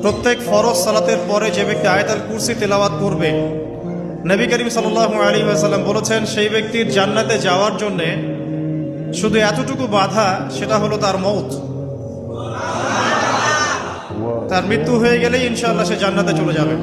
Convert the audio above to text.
প্রত্যেক ফরজ সালাতের পরে যে ব্যক্তি আয়াতুল কুরসি তেলাওয়াত করবে, নবী করিম সাল্লাল্লাহু আলাইহি ওয়াসাল্লাম বলেছেন সেই ব্যক্তির জান্নাতে যাওয়ার জন্যে শুধু এতটুকু বাধা, সেটা হলো তার মওত। তার মৃত্যু হয়ে গেলেই ইনশাআল্লাহ সে জান্নাতে চলে যাবে।